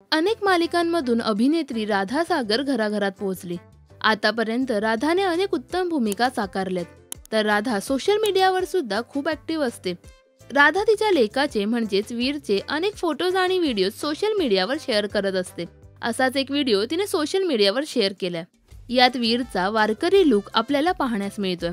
अनेक मालिकांमधून अभिनेत्री राधा सागर घराघरात पोहोचली। आतापर्यंत राधाने अनेक उत्तम भूमिका साकारल्यात, तर राधा सोशल मीडियावर सुद्धा खूप ऍक्टिव्ह असते। राधा तिच्या लेकाचे म्हणजेच वीरचे अनेक फोटोज आणि व्हिडिओ सोशल मीडियावर शेअर करत असते। असाच एक व्हिडिओ तिने सोशल मीडियावर शेअर केलाय। यात वीरचा वारकरी लुक आपल्याला पाहण्यास मिळतोय।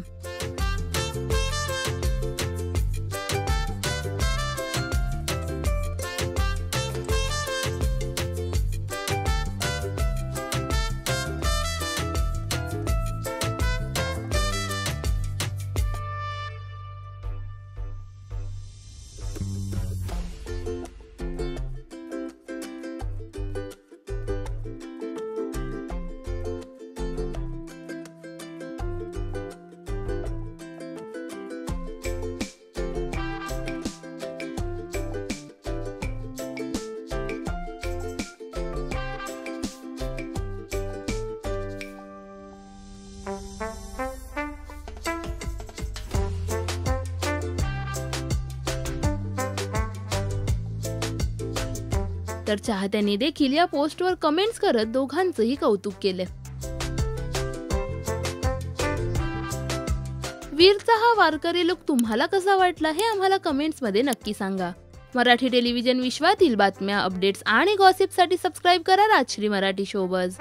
तर चाहत्यांनी देखील या पोस्टवर कमेंट्स करत दोघांचंही कौतुक केलंय। वीरचा हा वारकरी लुक तुम्हाला कसा वाटला हे आम्हाला कमेंट्स मध्ये नक्की सांगा। मराठी टेलिव्हिजन विश्वातील बातम्या, अपडेट्स आणि गॉसिपसाठी सबस्क्राइब करा राजश्री मराठी शोबज।